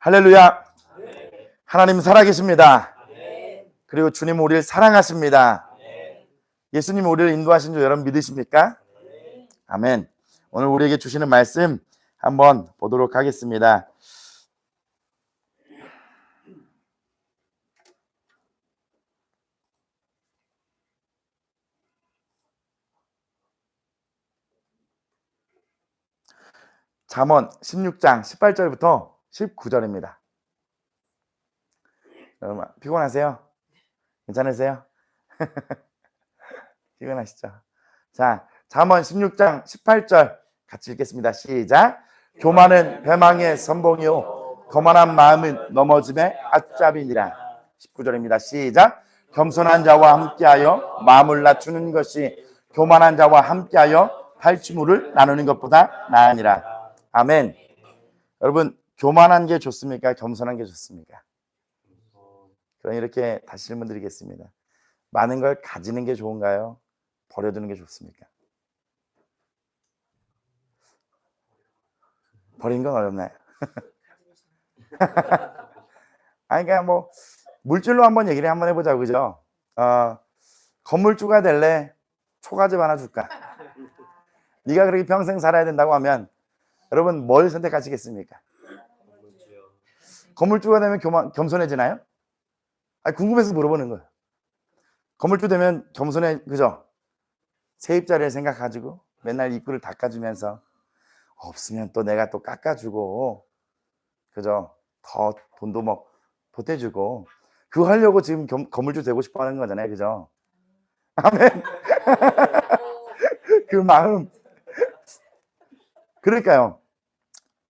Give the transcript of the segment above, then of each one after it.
할렐루야. 하나님 살아계십니다. 그리고 주님 우리를 사랑하십니다. 예수님 우리를 인도하신 줄 여러분 믿으십니까? 아멘. 오늘 우리에게 주시는 말씀 한번 보도록 하겠습니다. 잠언 16장 18절부터 19절입니다. 여러분 피곤하세요? 괜찮으세요? 피곤하시죠? 자, 잠언 16장 18절 같이 읽겠습니다. 시작. 교만은 배망의 선봉이요 거만한 마음은 넘어짐의 앞잡이니라. 19절입니다. 시작. 겸손한 자와 함께하여 마음을 낮추는 것이 교만한 자와 함께하여 탈취물을 나누는 것보다 나으니라. 아멘. 여러분 교만한 게 좋습니까? 겸손한 게 좋습니까? 그럼 이렇게 다시 질문 드리겠습니다. 많은 걸 가지는 게 좋은가요? 버려두는 게 좋습니까? 버리는 건 어렵나요? 아니, 그러니까 뭐 물질로 한번 얘기를 한번 해보자고, 그죠? 건물주가 될래? 초가집 하나 줄까? 네가 그렇게 평생 살아야 된다고 하면 여러분 뭘 선택하시겠습니까? 건물주가 되면 겸손해지나요? 아니, 궁금해서 물어보는 거예요. 건물주 되면 겸손해, 그죠? 세입자를 생각가지고 맨날 입구를 닦아주면서 없으면 또 내가 또 깎아주고, 그죠? 더 돈도 뭐 보태주고, 그거 하려고 지금 건물주 되고 싶어 하는 거잖아요, 그죠? 아멘. 그 마음. 그러니까요.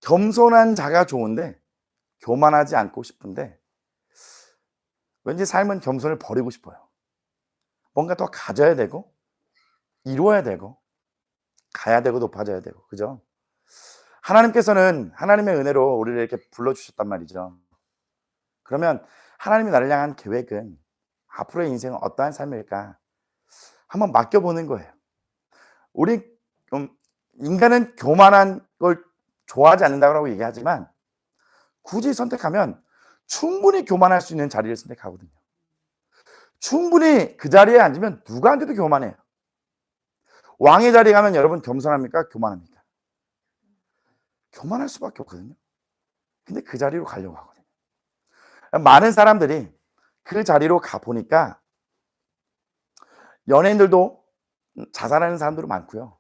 겸손한 자가 좋은데 교만하지 않고 싶은데 왠지 삶은 겸손을 버리고 싶어요. 뭔가 더 가져야 되고 이루어야 되고 가야 되고 높아져야 되고, 그죠? 하나님께서는 하나님의 은혜로 우리를 이렇게 불러주셨단 말이죠. 그러면 하나님이 나를 향한 계획은 앞으로의 인생은 어떠한 삶일까 한번 맡겨보는 거예요. 우리 인간은 교만한 걸 좋아하지 않는다고 얘기하지만 굳이 선택하면 충분히 교만할 수 있는 자리를 선택하거든요. 충분히 그 자리에 앉으면 누가 앉아도 교만해요. 왕의 자리에 가면 여러분 겸손합니까? 교만합니까? 교만할 수밖에 없거든요. 근데 그 자리로 가려고 하거든요. 많은 사람들이 그 자리로 가보니까 연예인들도 자살하는 사람들도 많고요.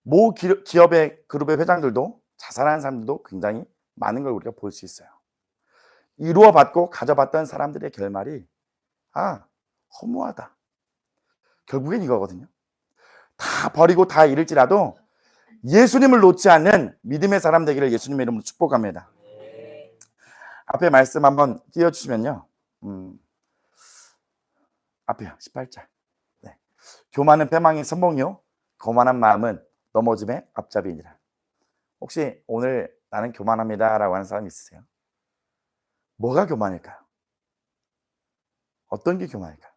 모 기업의 그룹의 회장들도 자살하는 사람들도 굉장히 많은 걸 우리가 볼 수 있어요. 이루어받고 가져봤던 사람들의 결말이 허무하다. 결국엔 이거거든요. 다 버리고 다 잃을지라도 예수님을 놓지 않는 믿음의 사람 되기를 예수님의 이름으로 축복합니다. 앞에 말씀 한번 띄워주시면요. 앞에요. 18절. 네. 교만은 패망의 선봉이요 거만한 마음은 넘어짐의 앞잡이니라. 혹시 오늘 나는 교만합니다 라고 하는 사람 있으세요? 뭐가 교만일까요? 어떤 게 교만일까요?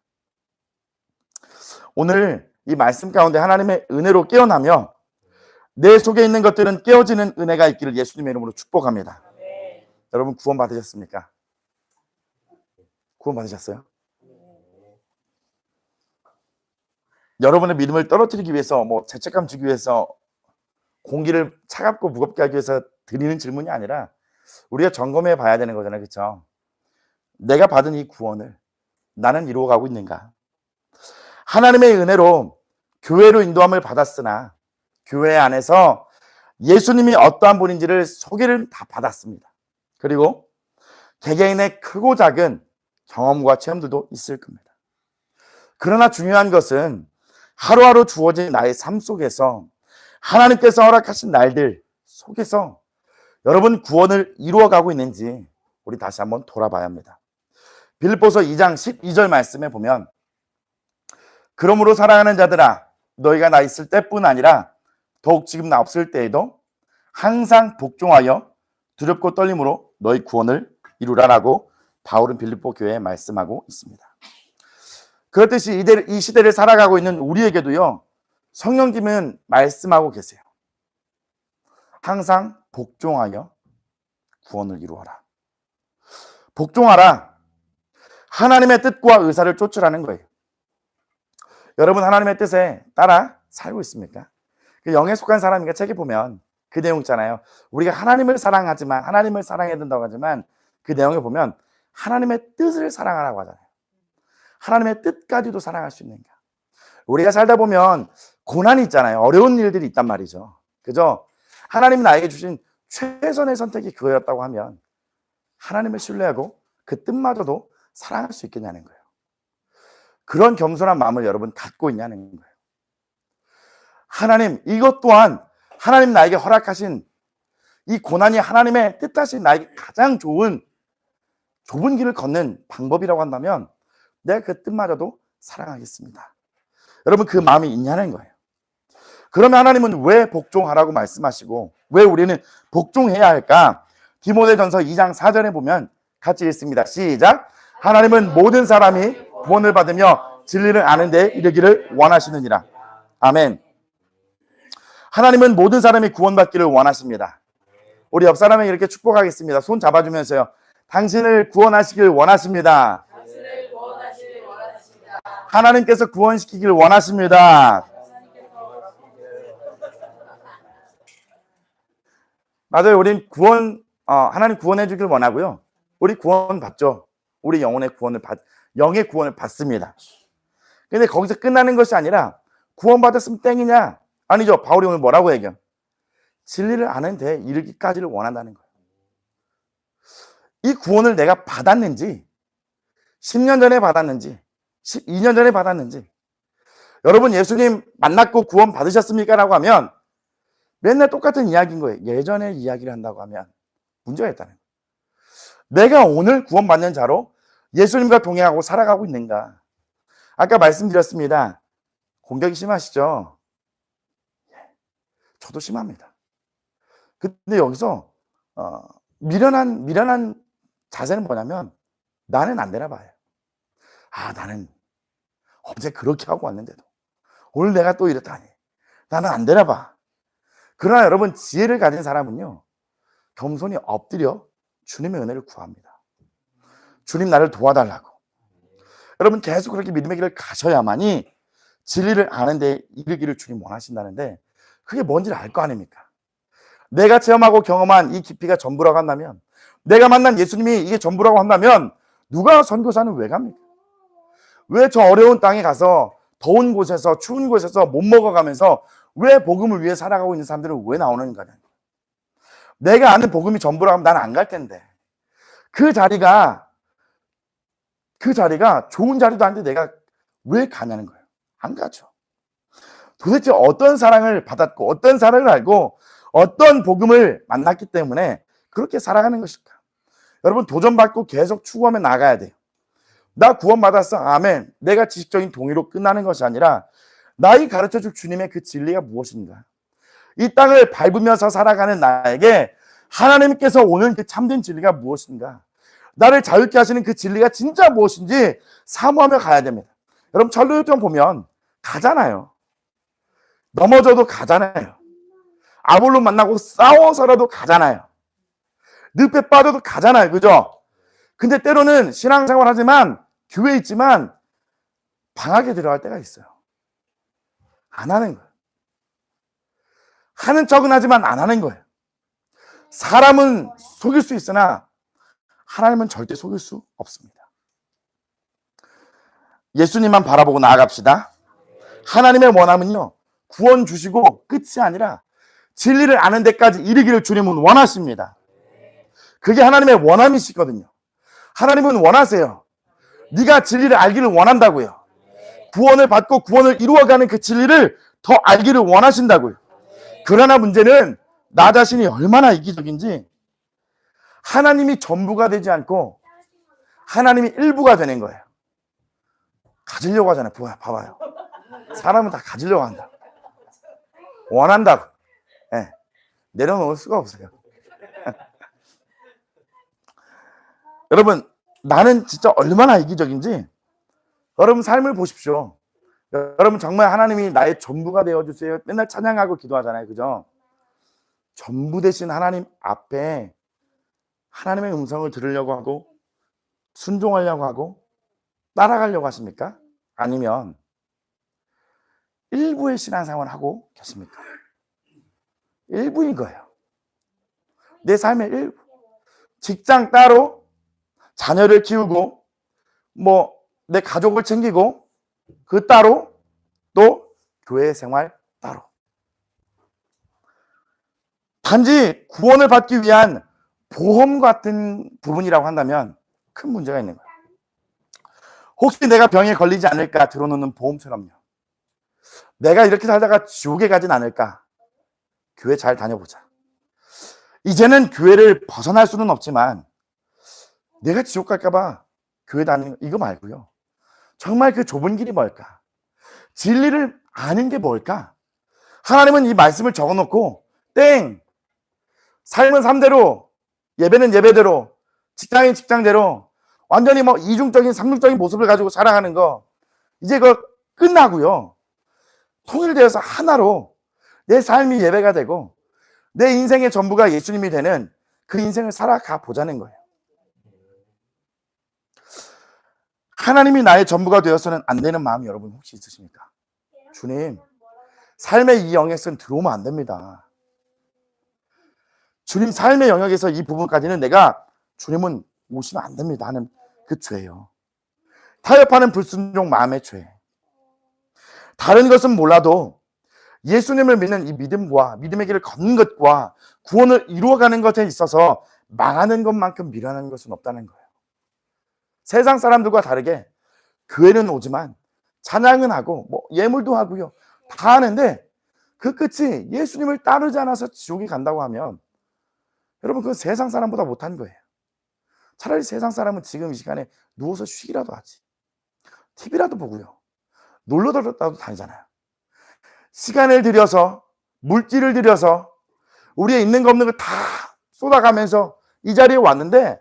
오늘 이 말씀 가운데 하나님의 은혜로 깨어나며 내 속에 있는 것들은 깨어지는 은혜가 있기를 예수님의 이름으로 축복합니다. 네. 여러분 구원 받으셨습니까? 구원 받으셨어요? 여러분의 믿음을 떨어뜨리기 위해서 죄책감 주기 위해서 공기를 차갑고 무겁게 하기 위해서 드리는 질문이 아니라 우리가 점검해 봐야 되는 거잖아요, 그렇죠? 내가 받은 이 구원을 나는 이루어가고 있는가? 하나님의 은혜로 교회로 인도함을 받았으나 교회 안에서 예수님이 어떠한 분인지를 소개를 다 받았습니다. 그리고 개개인의 크고 작은 경험과 체험들도 있을 겁니다. 그러나 중요한 것은 하루하루 주어진 나의 삶 속에서 하나님께서 허락하신 날들 속에서 여러분 구원을 이루어가고 있는지 우리 다시 한번 돌아봐야 합니다. 빌립보서 2장 12절 말씀에 보면 그러므로 사랑하는 자들아 너희가 나 있을 때뿐 아니라 더욱 지금 나 없을 때에도 항상 복종하여 두렵고 떨림으로 너희 구원을 이루라라고 바울은 빌립보 교회에 말씀하고 있습니다. 그렇듯이 이 시대를 살아가고 있는 우리에게도요 성령님은 말씀하고 계세요. 항상 복종하여 구원을 이루어라. 복종하라. 하나님의 뜻과 의사를 쫓으라는 거예요. 여러분 하나님의 뜻에 따라 살고 있습니까? 그 영에 속한 사람이니까 책에 보면 그 내용 있잖아요. 우리가 하나님을 사랑하지만 하나님을 사랑해야 된다고 하지만 그 내용에 보면 하나님의 뜻을 사랑하라고 하잖아요. 하나님의 뜻까지도 사랑할 수 있는가? 우리가 살다 보면 고난이 있잖아요. 어려운 일들이 있단 말이죠. 그죠? 하나님이 나에게 주신 최선의 선택이 그거였다고 하면 하나님을 신뢰하고 그 뜻마저도 사랑할 수 있겠냐는 거예요. 그런 겸손한 마음을 여러분 갖고 있냐는 거예요. 하나님, 이것 또한 하나님 나에게 허락하신 이 고난이 하나님의 뜻하신 나에게 가장 좁은 길을 걷는 방법이라고 한다면 내가 그 뜻마저도 사랑하겠습니다. 여러분 그 마음이 있냐는 거예요. 그러면 하나님은 왜 복종하라고 말씀하시고 왜 우리는 복종해야 할까? 디모데전서 2장 4절에 보면 같이 읽습니다. 시작. 하나님은 모든 사람이 구원을 받으며 진리를 아는 데 이르기를 원하시느니라. 아멘. 하나님은 모든 사람이 구원받기를 원하십니다. 우리 옆 사람에게 이렇게 축복하겠습니다. 손 잡아주면서요. 당신을 구원하시길 원하십니다. 하나님께서 구원시키길 원하십니다. 맞아요. 우린 하나님 구원해 주길 원하고요. 우리 구원 받죠. 우리 영의 구원을 받습니다. 근데 거기서 끝나는 것이 아니라 구원받았으면 땡이냐? 아니죠. 바울이 오늘 뭐라고 얘기해요? 진리를 아는 데 이르기까지를 원한다는 거예요. 이 구원을 내가 받았는지 10년 전에 받았는지 12년 전에 받았는지 여러분 예수님 만났고 구원 받으셨습니까? 라고 하면 맨날 똑같은 이야기인 거예요. 예전에 이야기를 한다고 하면 문제가 있다는 거예요. 내가 오늘 구원받는 자로 예수님과 동행하고 살아가고 있는가? 아까 말씀드렸습니다. 공격이 심하시죠? 저도 심합니다. 근데 여기서 미련한 자세는 뭐냐면 나는 안 되나 봐요. 나는 어제 그렇게 하고 왔는데도 오늘 내가 또 이렇다니 나는 안 되나 봐. 그러나 여러분 지혜를 가진 사람은요 겸손히 엎드려 주님의 은혜를 구합니다. 주님 나를 도와달라고. 여러분 계속 그렇게 믿음의 길을 가셔야만이 진리를 아는 데 이르기를 주님 원하신다는데 그게 뭔지를 알 거 아닙니까? 내가 체험하고 경험한 이 깊이가 전부라고 한다면 내가 만난 예수님이 이게 전부라고 한다면 누가 선교사는 왜 갑니까? 왜 저 어려운 땅에 가서 더운 곳에서 추운 곳에서 못 먹어가면서 왜 복음을 위해 살아가고 있는 사람들은 왜 나오는 거냐? 내가 아는 복음이 전부라고 하면 나는 안 갈 텐데 그 자리가 좋은 자리도 아닌데 내가 왜 가냐는 거예요. 안 가죠. 도대체 어떤 사랑을 받았고 어떤 사랑을 알고 어떤 복음을 만났기 때문에 그렇게 살아가는 것일까? 여러분 도전받고 계속 추구하며 나가야 돼요. 나 구원받았어. 아멘. 내가 지식적인 동의로 끝나는 것이 아니라 나에게 가르쳐줄 주님의 그 진리가 무엇인가? 이 땅을 밟으면서 살아가는 나에게 하나님께서 오는 그 참된 진리가 무엇인가? 나를 자유케 하시는 그 진리가 진짜 무엇인지 사모하며 가야 됩니다. 여러분 전도요정 보면 가잖아요. 넘어져도 가잖아요. 아볼론 만나고 싸워서라도 가잖아요. 늪에 빠져도 가잖아요. 그죠? 근데 때로는 신앙생활 하지만 교회에 있지만 방학에 들어갈 때가 있어요. 안 하는 거예요. 하는 척은 하지만 안 하는 거예요. 사람은 속일 수 있으나 하나님은 절대 속일 수 없습니다. 예수님만 바라보고 나아갑시다. 하나님의 원함은요 구원 주시고 끝이 아니라 진리를 아는 데까지 이르기를 주님은 원하십니다. 그게 하나님의 원함이시거든요. 하나님은 원하세요. 네가 진리를 알기를 원한다고요. 구원을 받고 구원을 이루어가는 그 진리를 더 알기를 원하신다고요. 그러나 문제는 나 자신이 얼마나 이기적인지 하나님이 전부가 되지 않고 하나님이 일부가 되는 거예요. 가지려고 하잖아요. 봐봐요. 사람은 다 가지려고 한다. 원한다고. 네. 내려놓을 수가 없어요. 여러분 나는 진짜 얼마나 이기적인지 여러분 삶을 보십시오. 여러분 정말 하나님이 나의 전부가 되어주세요. 맨날 찬양하고 기도하잖아요. 그죠? 전부 되신 하나님 앞에 하나님의 음성을 들으려고 하고 순종하려고 하고 따라가려고 하십니까? 아니면 일부의 신앙생활을 하고 계십니까? 일부인 거예요. 내 삶의 일부. 직장 따로, 자녀를 키우고, 내 가족을 챙기고, 그 따로, 또 교회 생활 따로. 단지 구원을 받기 위한 보험 같은 부분이라고 한다면 큰 문제가 있는 거예요. 혹시 내가 병에 걸리지 않을까 들어놓는 보험처럼요. 내가 이렇게 살다가 지옥에 가진 않을까. 교회 잘 다녀보자. 이제는 교회를 벗어날 수는 없지만 내가 지옥 갈까봐 교회 다니는 이거 말고요. 정말 그 좁은 길이 뭘까? 진리를 아는 게 뭘까? 하나님은 이 말씀을 적어놓고 땡! 삶은 삶대로, 예배는 예배대로, 직장인 직장대로 완전히 이중적인 삼중적인 모습을 가지고 살아가는 거 이제 그거 끝나고요. 통일되어서 하나로 내 삶이 예배가 되고 내 인생의 전부가 예수님이 되는 그 인생을 살아가 보자는 거예요. 하나님이 나의 전부가 되어서는 안 되는 마음이 여러분 혹시 있으십니까? 주님, 삶의 이 영역은 들어오면 안 됩니다. 주님 삶의 영역에서 이 부분까지는 내가 주님은 오시면 안 됩니다 하는 그 죄예요. 타협하는 불순종 마음의 죄. 다른 것은 몰라도 예수님을 믿는 이 믿음과 믿음의 길을 걷는 것과 구원을 이루어가는 것에 있어서 망하는 것만큼 미련한 것은 없다는 거예요. 세상 사람들과 다르게 교회는 오지만 찬양은 하고 예물도 하고요. 다 하는데 그 끝이 예수님을 따르지 않아서 지옥에 간다고 하면 여러분 그건 세상 사람보다 못한 거예요. 차라리 세상 사람은 지금 이 시간에 누워서 쉬기라도 하지. TV라도 보고요. 놀러라도 다니잖아요. 시간을 들여서 물질을 들여서 우리의 있는 거 없는 걸 다 쏟아가면서 이 자리에 왔는데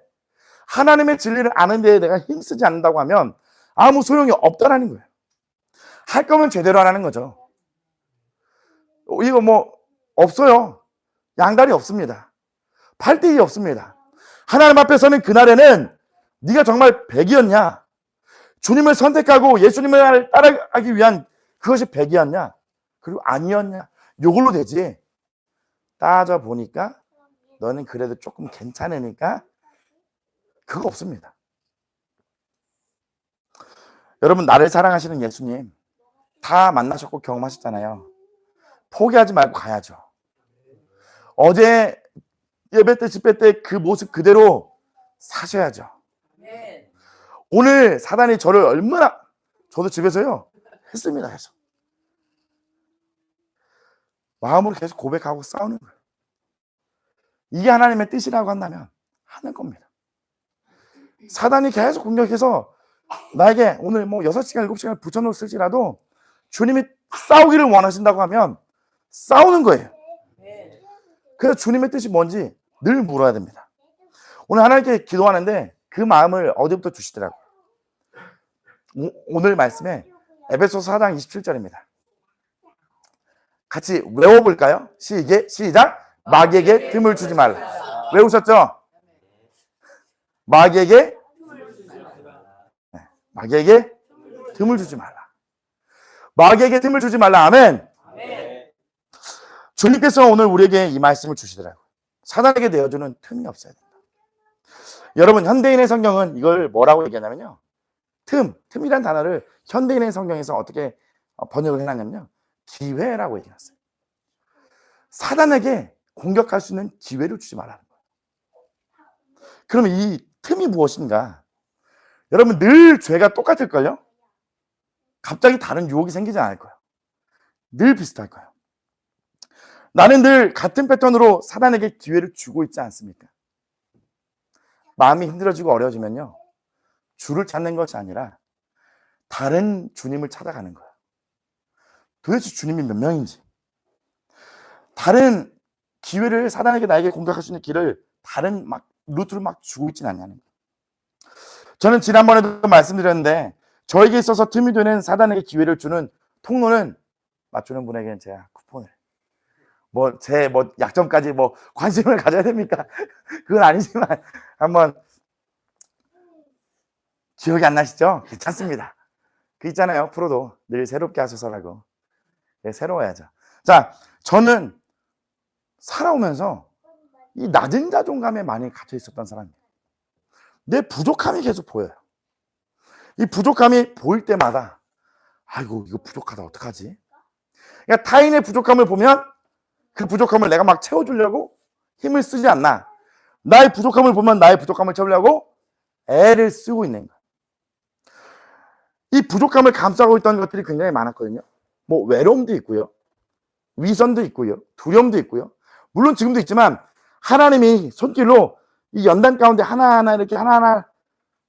하나님의 진리를 아는 데에 내가 힘쓰지 않는다고 하면 아무 소용이 없다라는 거예요. 할 거면 제대로 하라는 거죠. 이거 없어요. 양다리 없습니다. 팔대기 없습니다. 하나님 앞에서는 그날에는 네가 정말 100이었냐? 주님을 선택하고 예수님을 따라가기 위한 그것이 100이었냐? 그리고 아니었냐? 이걸로 되지. 따져보니까 너는 그래도 조금 괜찮으니까 그거 없습니다. 여러분 나를 사랑하시는 예수님 다 만나셨고 경험하셨잖아요. 포기하지 말고 가야죠. 어제 예배 때 집회 때 그 모습 그대로 사셔야죠. 오늘 사단이 저를 얼마나 저도 집에서요 했습니다. 계속 마음으로 계속 고백하고 싸우는 거예요. 이게 하나님의 뜻이라고 한다면 하는 겁니다. 사단이 계속 공격해서 나에게 오늘 6시간 7시간을 붙여놓을지라도 주님이 싸우기를 원하신다고 하면 싸우는 거예요. 그래서 주님의 뜻이 뭔지 늘 물어야 됩니다. 오늘 하나님께 기도하는데 그 마음을 어디부터 주시더라고요. 오늘 말씀에 에베소서 4장 27절입니다. 같이 외워볼까요? 시작! 마귀에게 틈을 주지 말라. 외우셨죠? 마귀에게 틈을 주지 말라. 마귀에게 틈을 주지 말라. 아멘. 주님께서 오늘 우리에게 이 말씀을 주시더라고요. 사단에게 내어주는 틈이 없어야 된다. 여러분 현대인의 성경은 이걸 뭐라고 얘기하냐면요. 틈이란 단어를 현대인의 성경에서 어떻게 번역을 해놨냐면요. 기회라고 얘기했어요. 사단에게 공격할 수 있는 기회를 주지 말라는 거예요. 그럼 이 틈이 무엇인가? 여러분 늘 죄가 똑같을걸요? 갑자기 다른 유혹이 생기지 않을 거예요. 늘 비슷할 거예요. 나는 늘 같은 패턴으로 사단에게 기회를 주고 있지 않습니까? 마음이 힘들어지고 어려워지면요. 주를 찾는 것이 아니라 다른 주님을 찾아가는 거예요. 도대체 주님이 몇 명인지. 다른 기회를 사단에게 나에게 공격할 수 있는 길을 다른 루트를 주고 있지는 않냐는 거예요. 저는 지난번에도 말씀드렸는데 저에게 있어서 틈이 되는 사단에게 기회를 주는 통로는 맞추는 분에게는 제가 쿠폰을 제 약점까지 관심을 가져야 됩니까? 그건 아니지만 한번 기억이 안 나시죠? 괜찮습니다. 그 있잖아요. 프로도 늘 새롭게 하소서라고. 네, 새로워야죠. 자, 저는 살아오면서 이 낮은 자존감에 많이 갇혀 있었던 사람이에요. 내 부족함이 계속 보여요. 이 부족함이 보일 때마다 아이고 이거 부족하다 어떡하지? 그러니까 타인의 부족함을 보면 그 부족함을 내가 막 채워주려고 힘을 쓰지 않나. 나의 부족함을 보면 나의 부족함을 채우려고 애를 쓰고 있는 거예요. 이 부족함을 감싸고 있던 것들이 굉장히 많았거든요. 뭐 외로움도 있고요. 위선도 있고요. 두려움도 있고요. 물론 지금도 있지만 하나님이 손길로 이 연단 가운데 하나하나 이렇게 하나하나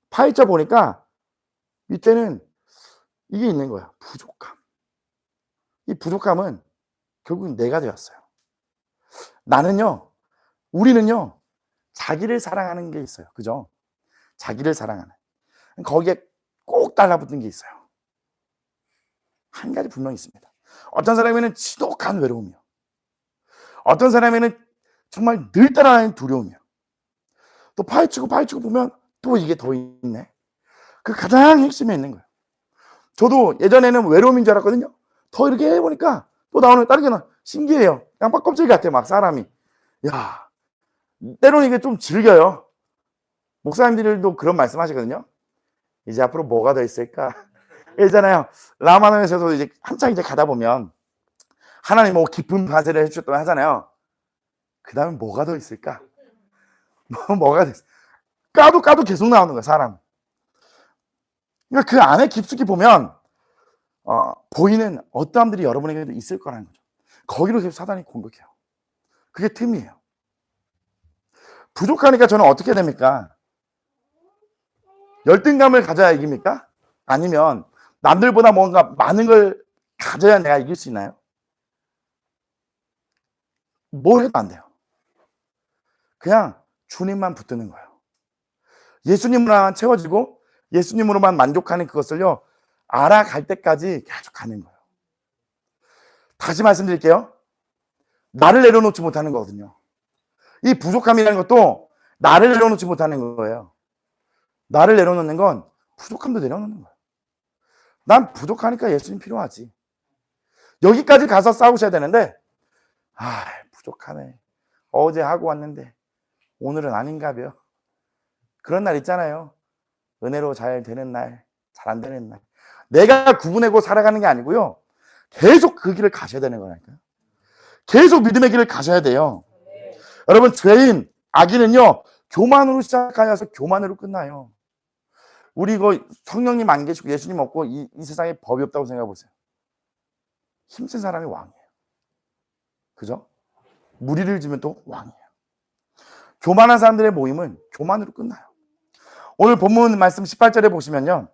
파헤쳐 보니까 이때는 이게 있는 거야. 부족함. 이 부족함은 결국 내가 되었어요. 나는요, 우리는요, 자기를 사랑하는 게 있어요. 그죠? 자기를 사랑하는. 거기에 꼭 달라붙는 게 있어요. 한 가지 분명히 있습니다. 어떤 사람에는 지독한 외로움이요. 어떤 사람에는 정말 늘 따라다니는 두려움이요. 또 파헤치고 보면 또 이게 더 있네. 그 가장 핵심에 있는 거예요. 저도 예전에는 외로움인 줄 알았거든요. 더 이렇게 해보니까 또 나오는 다른 게 신기해요. 양파 껍질 같아 막 사람이. 야, 때로는 이게 좀 즐겨요. 목사님들도 그런 말씀 하시거든요. 이제 앞으로 뭐가 더 있을까? 있잖아요. 라마노에서도 이제 한창 이제 가다 보면 하나님 뭐 깊은 과제를 해주셨다고 하잖아요. 그 다음에 뭐가 더 있을까? 뭐가 더 있을까? 까도 계속 나오는 거야, 사람. 그러니까 그 안에 깊숙이 보면 보이는 어떠함들이 여러분에게도 있을 거라는 거죠. 거기로 계속 사단이 공격해요. 그게 틈이에요. 부족하니까 저는 어떻게 됩니까? 열등감을 가져야 이깁니까? 아니면 남들보다 뭔가 많은 걸 가져야 내가 이길 수 있나요? 뭘 해도 안 돼요. 그냥 주님만 붙드는 거예요. 예수님으로만 채워지고 예수님으로만 만족하는 그것을요, 알아갈 때까지 계속 가는 거예요. 다시 말씀드릴게요. 나를 내려놓지 못하는 거거든요. 이 부족함이라는 것도 나를 내려놓지 못하는 거예요. 나를 내려놓는 건 부족함도 내려놓는 거예요. 난 부족하니까 예수님 필요하지. 여기까지 가서 싸우셔야 되는데 부족하네. 어제 하고 왔는데 오늘은 아닌가 봐요. 그런 날 있잖아요. 은혜로 잘 되는 날, 잘 안 되는 날. 내가 구분하고 살아가는 게 아니고요. 계속 그 길을 가셔야 되는 거라니까요. 계속 믿음의 길을 가셔야 돼요. 여러분, 죄인, 악인은요, 교만으로 시작하여서 교만으로 끝나요. 우리 이거 성령님 안 계시고 예수님 없고 이 세상에 법이 없다고 생각해 보세요. 힘센 사람이 왕이에요. 그죠? 무리를 지면 또 왕이에요. 교만한 사람들의 모임은 교만으로 끝나요. 오늘 본문 말씀 18절에 보시면요.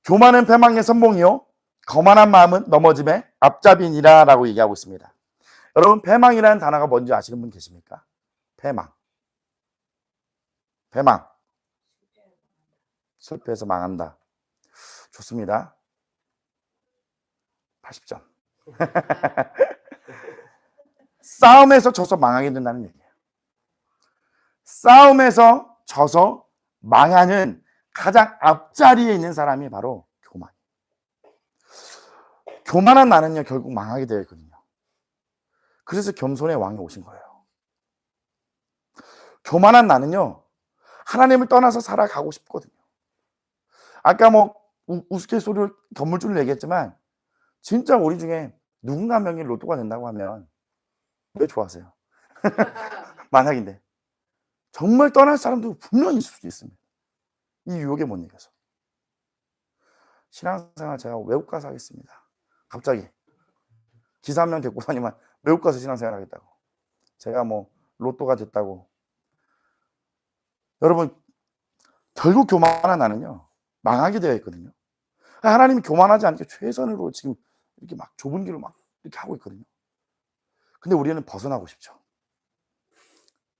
교만은 패망의 선봉이요. 거만한 마음은 넘어짐의 앞잡이니라 라고 얘기하고 있습니다. 여러분, 패망이라는 단어가 뭔지 아시는 분 계십니까? 패망. 실패해서 망한다. 좋습니다. 80점. 싸움에서 져서 망하게 된다는 얘기예요. 싸움에서 져서 망하는 가장 앞자리에 있는 사람이 바로 교만. 교만한 나는요, 결국 망하게 되어 있거든요. 그래서 겸손의 왕이 오신 거예요. 교만한 나는요, 하나님을 떠나서 살아가고 싶거든요. 아까 뭐 우스갯소리로 건물주를 얘기했지만 진짜 우리 중에 누군가 한 명이 로또가 된다고 하면 왜 좋아하세요? 만약인데 정말 떠날 사람도 분명히 있을 수 있습니다. 이 유혹에 못 이겨서. 신앙생활 제가 외국 가서 하겠습니다. 갑자기 기사 한 명 데리고 다니면 외국 가서 신앙생활 하겠다고. 제가 뭐 로또가 됐다고. 여러분, 결국 교만한 나는요, 망하게 되어 있거든요. 하나님이 교만하지 않게 최선으로 지금 이렇게 막 좁은 길을 막 이렇게 하고 있거든요. 근데 우리는 벗어나고 싶죠.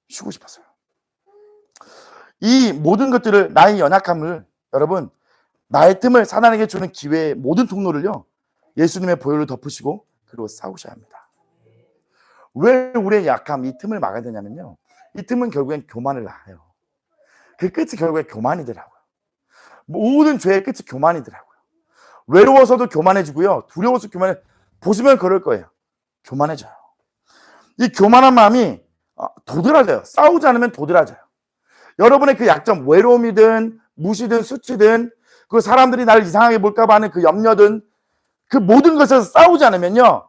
쉬고 싶었어요. 이 모든 것들을, 나의 연약함을, 여러분, 나의 틈을 사단에게 주는 기회의 모든 통로를요, 예수님의 보혈로 덮으시고 그리고 싸우셔야 합니다. 왜 우리의 약함, 이 틈을 막아야 되냐면요, 이 틈은 결국엔 교만을 낳아요. 그 끝이 결국에 교만이더라고요. 모든 죄의 끝이 교만이더라고요. 외로워서도 교만해지고요. 두려워서 교만해. 보시면 그럴 거예요. 교만해져요. 이 교만한 마음이 도드라져요. 싸우지 않으면 도드라져요. 여러분의 그 약점, 외로움이든 무시든 수치든 그 사람들이 나를 이상하게 볼까 봐 하는 그 염려든 그 모든 것에서 싸우지 않으면요.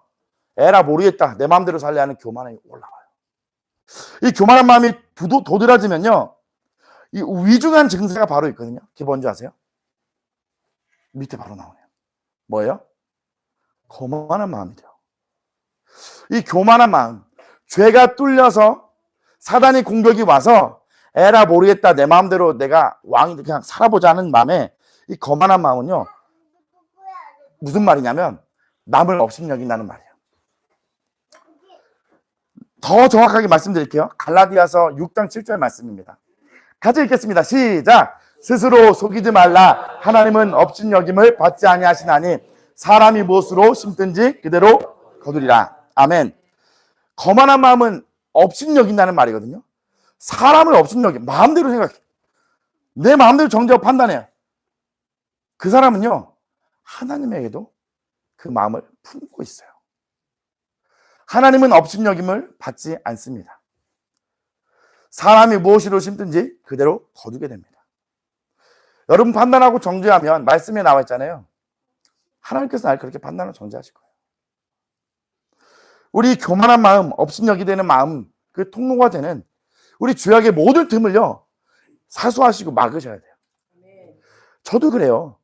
에라 모르겠다. 내 마음대로 살려 하는 교만이 올라와요. 이 교만한 마음이 도드라지면요. 이 위중한 증세가 바로 있거든요. 그게 뭔지 아세요? 밑에 바로 나오네요. 뭐예요? 거만한 마음이 돼요. 이 교만한 마음, 죄가 뚫려서 사단이 공격이 와서 에라 모르겠다. 내 마음대로 내가 왕이 그냥 살아보자 하는 마음에 이 거만한 마음은요. 무슨 말이냐면 남을 업신여긴다는 말이에요. 더 정확하게 말씀드릴게요. 갈라디아서 6장 7절 말씀입니다. 같이 읽겠습니다. 시작. 스스로 속이지 말라. 하나님은 업신여김을 받지 아니하시나니 사람이 무엇으로 심든지 그대로 거두리라. 아멘. 거만한 마음은 업신여긴다는 말이거든요. 사람을 업신여기 마음대로 생각해. 내 마음대로 정죄하고 판단해요. 그 사람은요. 하나님에게도 그 마음을 품고 있어요. 하나님은 업신여김을 받지 않습니다. 사람이 무엇으로 심든지 그대로 거두게 됩니다. 여러분 판단하고 정죄하면 말씀에 나와 있잖아요. 하나님께서 날 그렇게 판단하고 정죄하실 거예요. 우리 교만한 마음, 업신여기 되는 마음, 그 통로가 되는 우리 죄악의 모든 틈을요. 사수하시고 막으셔야 돼요. 저도 그래요.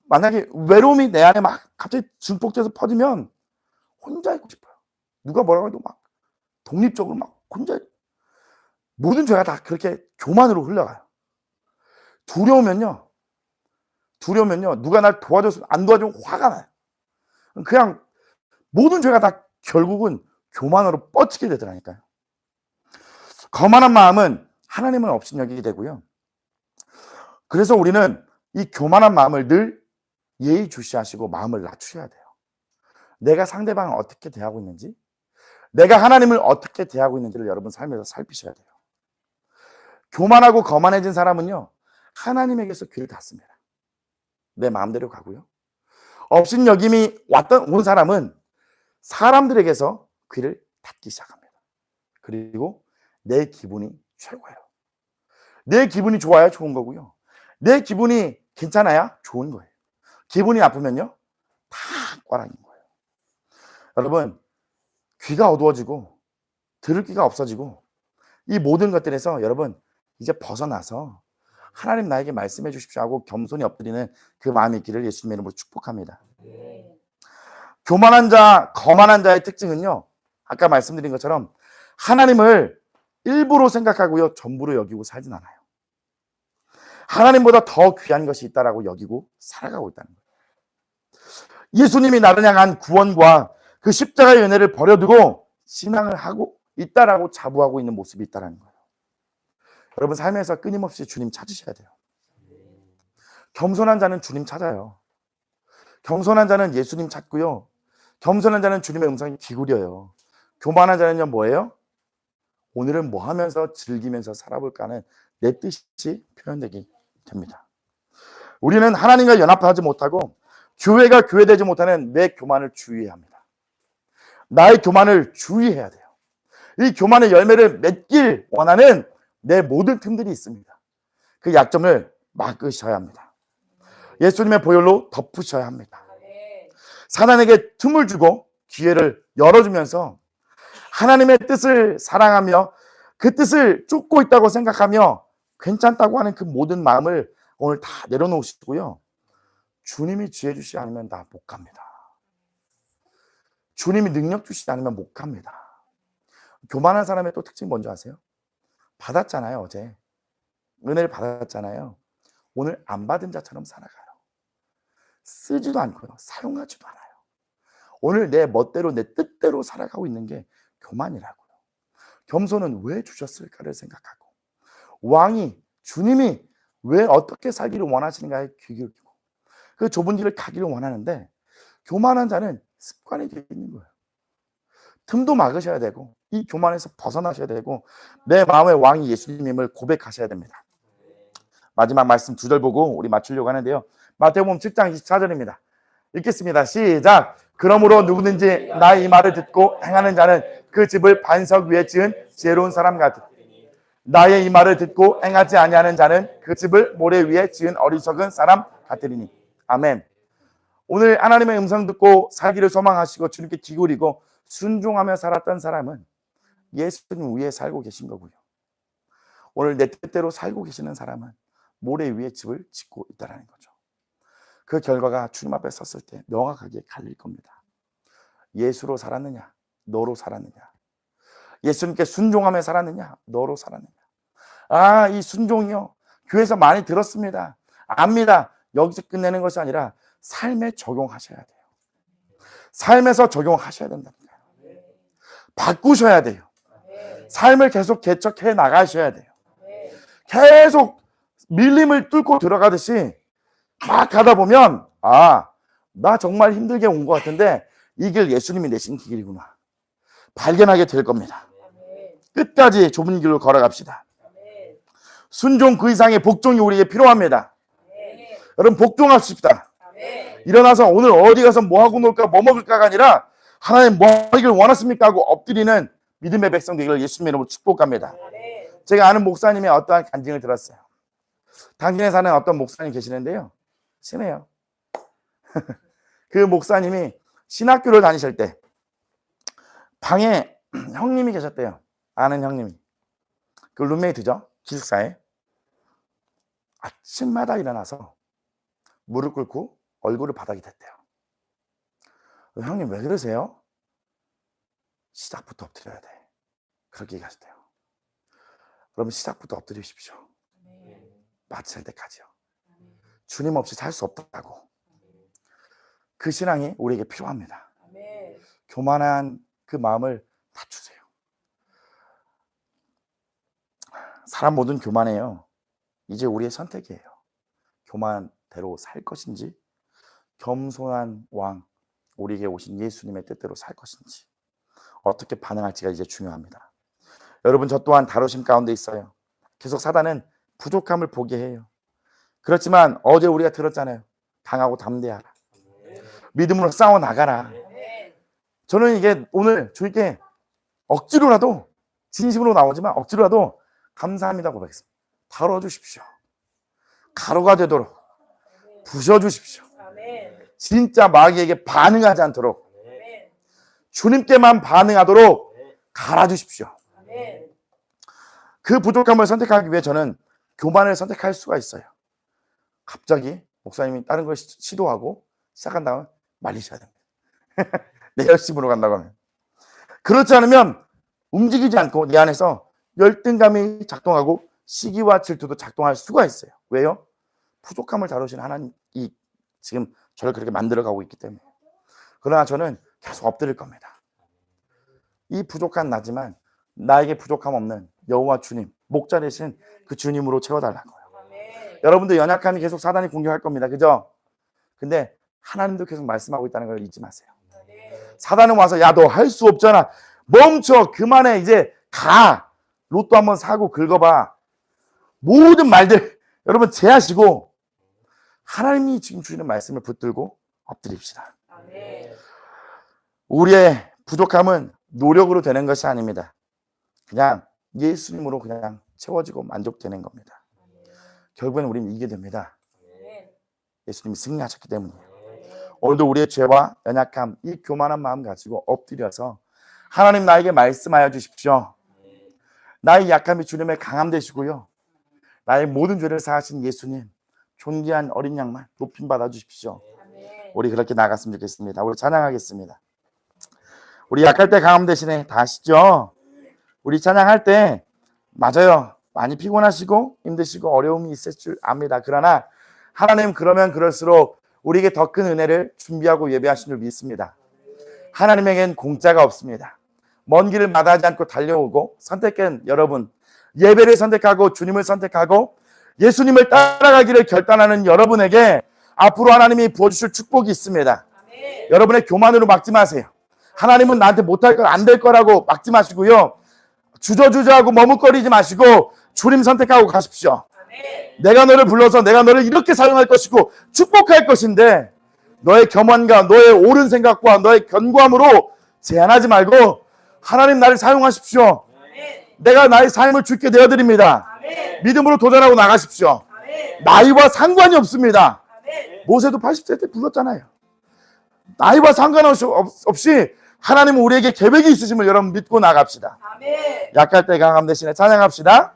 만약에 외로움이 내 안에 막 갑자기 증폭돼서 퍼지면 혼자 있고 싶어요. 누가 뭐라고 해도 막 독립적으로 막 혼자 모든 죄가 다 그렇게 교만으로 흘러가요. 두려우면요. 누가 날 도와줬으면 안 도와주면 화가 나요. 그냥 모든 죄가 다 결국은 교만으로 뻗치게 되더라니까요. 거만한 마음은 하나님은 업신여기게 되고요. 그래서 우리는 이 교만한 마음을 늘 예의주시하시고 마음을 낮추셔야 돼요. 내가 상대방을 어떻게 대하고 있는지, 내가 하나님을 어떻게 대하고 있는지를 여러분 삶에서 살피셔야 돼요. 교만하고 거만해진 사람은요. 하나님에게서 귀를 닫습니다. 내 마음대로 가고요. 업신여김이 온 사람은 사람들에게서 귀를 닫기 시작합니다. 그리고 내 기분이 최고예요. 내 기분이 좋아야 좋은 거고요. 내 기분이 괜찮아야 좋은 거예요. 기분이 나쁘면요. 다 꽈랑인 거예요. 여러분 귀가 어두워지고 들을 귀가 없어지고 이 모든 것들에서 여러분 이제 벗어나서 하나님 나에게 말씀해 주십시오 하고 겸손히 엎드리는 그 마음이 있기를 예수님의 이름으로 축복합니다. 교만한 자, 거만한 자의 특징은요. 아까 말씀드린 것처럼 하나님을 일부로 생각하고요. 전부로 여기고 살진 않아요. 하나님보다 더 귀한 것이 있다라고 여기고 살아가고 있다는 거예요. 예수님이 나를 향한 구원과 그 십자가의 은혜를 버려두고 신앙을 하고 있다라고 자부하고 있는 모습이 있다는 거예요. 여러분 삶에서 끊임없이 주님 찾으셔야 돼요. 겸손한 자는 주님 찾아요. 겸손한 자는 예수님 찾고요. 겸손한 자는 주님의 음성이 기울여요. 교만한 자는요 뭐예요? 오늘은 뭐 하면서 즐기면서 살아볼까 하는 내 뜻이 표현되게 됩니다. 우리는 하나님과 연합하지 못하고 교회가 교회되지 못하는 내 교만을 주의해야 합니다. 나의 교만을 주의해야 돼요. 이 교만의 열매를 맺길 원하는 내 모든 틈들이 있습니다. 그 약점을 막으셔야 합니다. 예수님의 보혈로 덮으셔야 합니다. 사단에게 틈을 주고 기회를 열어주면서 하나님의 뜻을 사랑하며 그 뜻을 쫓고 있다고 생각하며 괜찮다고 하는 그 모든 마음을 오늘 다 내려놓으시고요. 주님이 지혜 주시지 않으면 나 못 갑니다. 주님이 능력 주시지 않으면 못 갑니다. 교만한 사람의 또 특징 뭔지 아세요? 받았잖아요. 어제 은혜를 받았잖아요. 오늘 안 받은 자처럼 살아가요. 쓰지도 않고요. 사용하지도 않아요. 오늘 내 멋대로 내 뜻대로 살아가고 있는 게 교만이라고요. 겸손은 왜 주셨을까를 생각하고 왕이 주님이 왜 어떻게 살기를 원하시는가에 귀 기울이고 그 좁은 길을 가기를 원하는데 교만한 자는 습관이 되어 있는 거예요. 틈도 막으셔야 되고 이 교만에서 벗어나셔야 되고 내 마음의 왕이 예수님임을 고백하셔야 됩니다. 마지막 말씀 2절 보고 우리 맞추려고 하는데요. 마태복음 7장 24절입니다. 읽겠습니다. 시작. 그러므로 누구든지 나의 이 말을 듣고 행하는 자는 그 집을 반석 위에 지은 지혜로운 사람 같으니 나의 이 말을 듣고 행하지 아니하는 자는 그 집을 모래 위에 지은 어리석은 사람 같으리니. 아멘. 오늘 하나님의 음성 듣고 살기를 소망하시고 주님께 기울이고 순종하며 살았던 사람은 예수님 위에 살고 계신 거고요. 오늘 내 뜻대로 살고 계시는 사람은 모래 위에 집을 짓고 있다는 거죠. 그 결과가 주님 앞에 섰을 때 명확하게 갈릴 겁니다. 예수로 살았느냐, 너로 살았느냐. 예수님께 순종하며 살았느냐, 너로 살았느냐. 아, 이 순종이요. 교회에서 많이 들었습니다. 압니다. 여기서 끝내는 것이 아니라 삶에 적용하셔야 돼요. 삶에서 적용하셔야 된답니다. 바꾸셔야 돼요. 삶을 계속 개척해 나가셔야 돼요. 계속 밀림을 뚫고 들어가듯이 막 가다 보면 아, 나 정말 힘들게 온 것 같은데 이 길 예수님이 내신 길이구나. 발견하게 될 겁니다. 끝까지 좁은 길로 걸어갑시다. 순종 그 이상의 복종이 우리에게 필요합니다. 여러분 복종합시다. 일어나서 오늘 어디 가서 뭐 하고 놀까 뭐 먹을까가 아니라 하나님 뭐 하기를 원하십니까 하고 엎드리는 믿음의 백성 되기를 예수님의 이름으로 축복합니다. 제가 아는 목사님의 어떠한 간증을 들었어요. 당진에 사는 어떤 목사님 계시는데요. 친해요. 그 목사님이 신학교를 다니실 때 방에 형님이 계셨대요. 아는 형님이. 그 룸메이트죠. 기숙사에. 아침마다 일어나서 무릎 꿇고 얼굴을 바닥에 댔대요. 형님 왜 그러세요? 시작부터 엎드려야 돼. 그렇게 얘기하셨대요. 여러분 시작부터 엎드리십시오. 마칠 때까지요. 주님 없이 살 수 없다고. 그 신앙이 우리에게 필요합니다. 교만한 그 마음을 낮추세요. 사람 모든 교만해요. 이제 우리의 선택이에요. 교만대로 살 것인지 겸손한 왕 우리에게 오신 예수님의 뜻대로 살 것인지 어떻게 반응할지가 이제 중요합니다. 여러분 저 또한 다루심 가운데 있어요. 계속 사단은 부족함을 보게 해요. 그렇지만 어제 우리가 들었잖아요. 강하고 담대하라. 믿음으로 싸워 나가라. 저는 이게 오늘 주님께 억지로라도 진심으로 나오지만 억지로라도 감사합니다 고백했습니다. 다뤄주십시오. 가루가 되도록 부셔주십시오. 진짜 마귀에게 반응하지 않도록 주님께만 반응하도록 갈아주십시오. 그 부족함을 선택하기 위해 저는 교만을 선택할 수가 있어요. 갑자기 목사님이 다른 걸 시도하고 시작한 다음에 말리셔야 됩니다. 내 열심으로 간다고 하면. 그렇지 않으면 움직이지 않고 내 안에서 열등감이 작동하고 시기와 질투도 작동할 수가 있어요. 왜요? 부족함을 다루시는 하나님이 지금 저를 그렇게 만들어가고 있기 때문에. 그러나 저는 계속 엎드릴 겁니다. 이 부족한 나지만 나에게 부족함 없는 여호와 주님, 목자 되신 그 주님으로 채워달라고요. 여러분들 연약함이 계속 사단이 공격할 겁니다. 그죠? 근데 하나님도 계속 말씀하고 있다는 걸 잊지 마세요. 사단은 와서 야, 너 할 수 없잖아. 멈춰. 그만해. 이제 가. 로또 한번 사고 긁어봐. 모든 말들 여러분 제하시고 하나님이 지금 주시는 말씀을 붙들고 엎드립시다. 우리의 부족함은 노력으로 되는 것이 아닙니다. 그냥 예수님으로 그냥 채워지고 만족되는 겁니다. 결국엔 우리는 이기게 됩니다. 예수님이 승리하셨기 때문이에요. 오늘도 우리의 죄와 연약함, 이 교만한 마음 가지고 엎드려서 하나님 나에게 말씀하여 주십시오. 나의 약함이 주님의 강함 되시고요. 나의 모든 죄를 사하신 예수님, 존귀한 어린 양만 높임 받아 주십시오. 우리 그렇게 나갔으면 좋겠습니다. 우리 찬양하겠습니다. 우리 약할 때 강함 되시네. 다 아시죠? 우리 찬양할 때 맞아요. 많이 피곤하시고 힘드시고 어려움이 있을 줄 압니다. 그러나 하나님 그러면 그럴수록 우리에게 더 큰 은혜를 준비하고 예배하신 줄 믿습니다. 하나님에겐 공짜가 없습니다. 먼 길을 마다하지 않고 달려오고 선택한 여러분, 예배를 선택하고 주님을 선택하고 예수님을 따라가기를 결단하는 여러분에게 앞으로 하나님이 부어주실 축복이 있습니다. 여러분의 교만으로 막지 마세요. 하나님은 나한테 못할 거 안 될 거라고 막지 마시고요. 주저주저하고 머뭇거리지 마시고 주님 선택하고 가십시오. 내가 너를 불러서 내가 너를 이렇게 사용할 것이고 축복할 것인데 너의 겸손과 너의 옳은 생각과 너의 견고함으로 제한하지 말고 하나님 나를 사용하십시오. 내가 나의 삶을 주께 내어드립니다. 믿음으로 도전하고 나가십시오. 나이와 상관이 없습니다. 모세도 80세 때 불렀잖아요. 나이와 상관없이 하나님은 우리에게 계획이 있으심을 여러분 믿고 나갑시다. 약할 때 강함 대신에 찬양합시다.